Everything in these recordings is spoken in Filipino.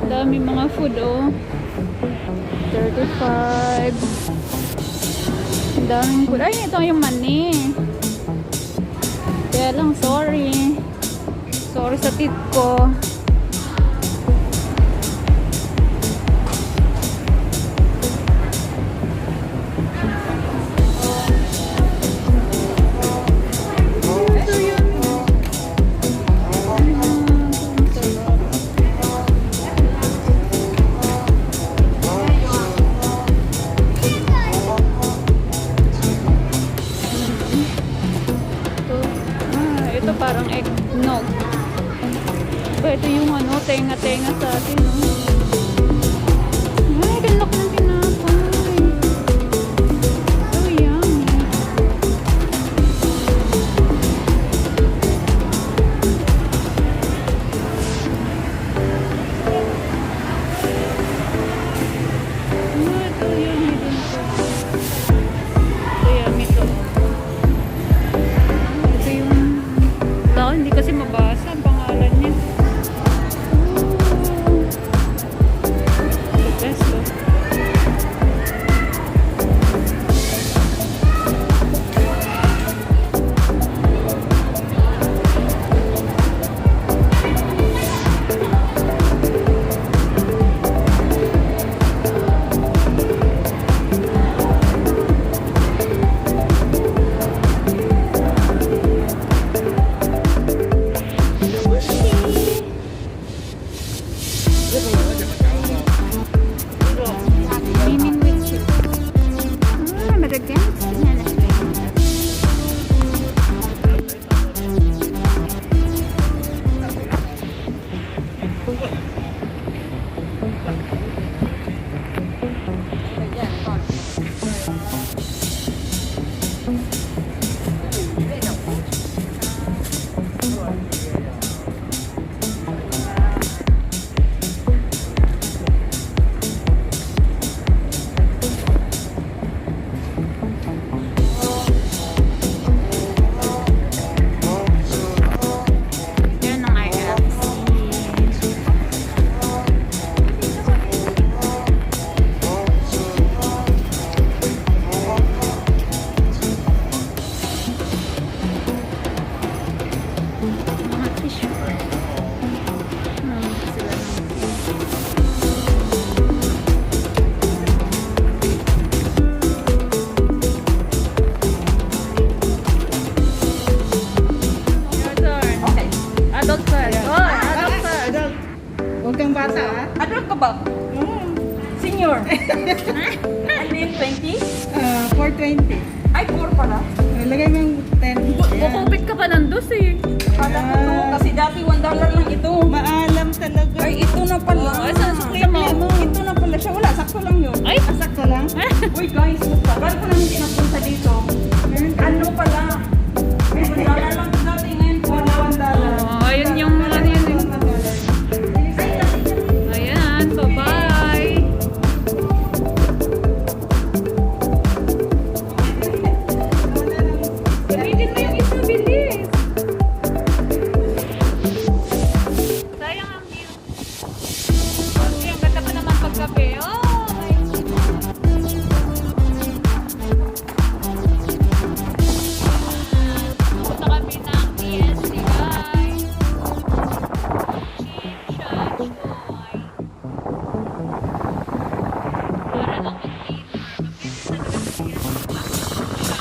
Dami mga food, oh. 35. Daming food. Ay, ito yung mani. Kaya lang, sorry. Sorry sa tit ko. Parang eggnog. Ito yung ano, tenga-tenga sa atin, no? Ay, galak ng tinapay. So yummy. Ito yung hidden ko. Ito yummy to. Hindi kasi mabasa ang pangalan niya. Green 20? 420. Ay, 4 pala. Lagay mo yung 10. Ayan. Kukupit ka pa ng dos eh. Kala ko to, kasi dati $1 lang ito. Maalam talaga. Ay, ito na pala. Ay, saan sukli mo? Ito na pala siya. Wala, sakto lang yun. Ay! Sakto lang. Uy guys, tagal ko namin pinapunta dito. Ano pala? May $1 lang dati ngayon po. Oh, ayun yung ano yun eh. Ayan, bye-bye. Gamitin mo yung isa, bilis. Sayang ang view. Okay, ang ganda pa naman pagkape. Oh, punta kami ng PSC, guys. Chip shot, boy. Para lang mag-dinner. Mag-dinner talaga siya.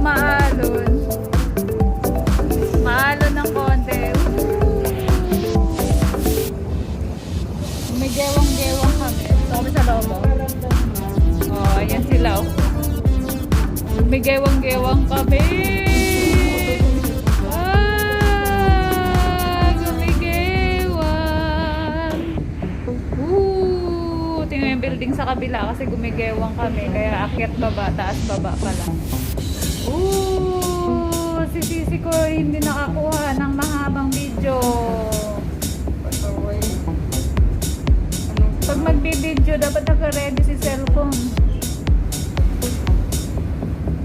Maalon. Maalon ng konti. May gewang-gewang kami. Ito kami sa loob. Oh, ayan sila. Oh. May gewang-gewang kami. Ah, gumigewang. Tingnan yung building sa kabila kasi gumigewang kami. Kaya akyat baba, taas baba pala. Si Sisi ko hindi nakakuha ng mahabang video. Pag magbi-video, dapat naka-ready si cellphone.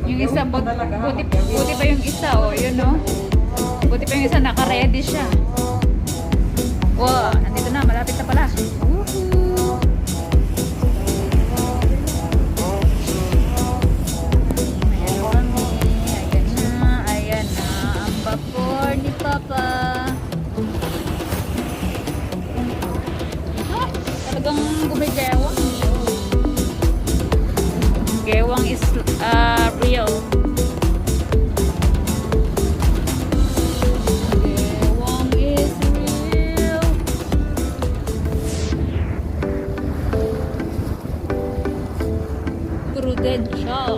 Yung isa, buti pa yung isa, oh, yun, no? Buti pa yung isa, naka-ready siya. Wow, nandito na, malapit na pala. Woohoo! Ayan na, ang vapor ni Papa. Talagang gumigewang. Gewang is real. Gewang is real. Prudential.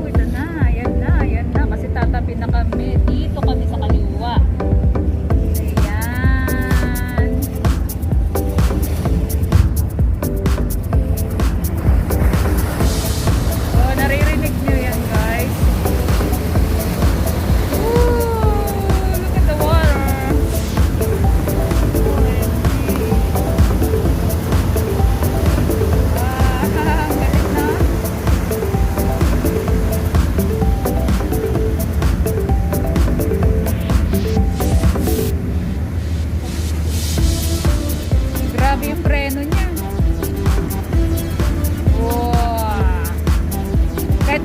Ito na, ayan na, ayan na. Kasi tatabi na kami. Dito kami sa kaliwa.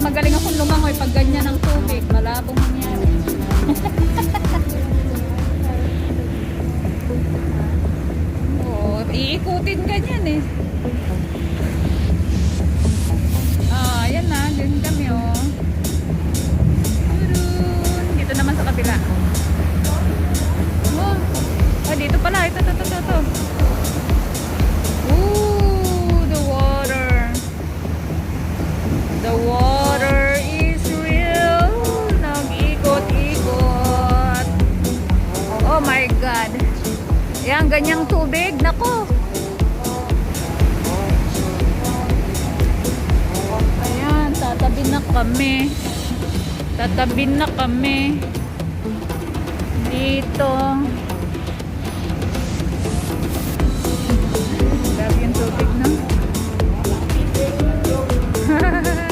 Magaling akong lumangoy pag ganyan ang tubig, malabong mangyari. Iikutin ganyan eh. Ah, ayan na. Diyan kami oh. Turun. Dito naman sa kabila. Oh, ah, dito pala. Ito. Ooh, the water. The water is real. Nag-ikot-ikot. Oh my God. Yan, ganyang tubig. Nako. Ayan, tatabi na kami. Tatabi na kami. Dito. Grabe yung tubig, no?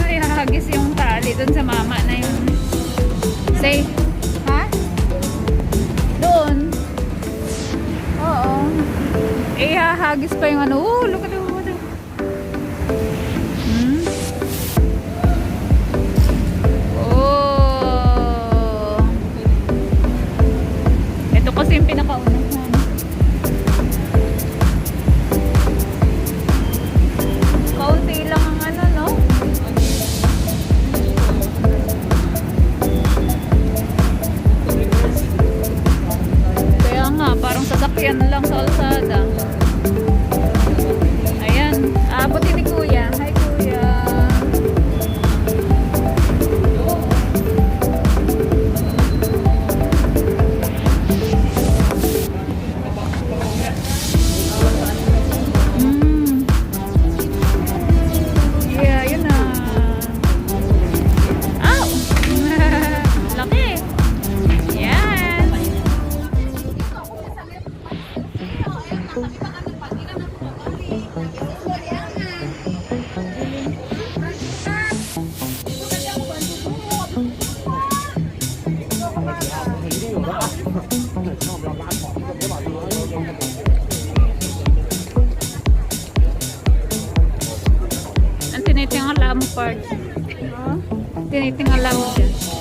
Ihagis yung tali dun sa mama na yun. Say, ha? Doon. Oo. Ihahagis pa yung ano. Oh, look at the water. Oh. Ito kasi yung pinakaunahan. Kaunti lang ang ano, no? Kaya nga, parang sasakyan lang sa kalsada. Ayan, abutin ni Kuya. Hi, Kuya. Yeah, yun na. Ow! Laki. Yes. Ang tinitingala mo part. Tinitingala mo dyan.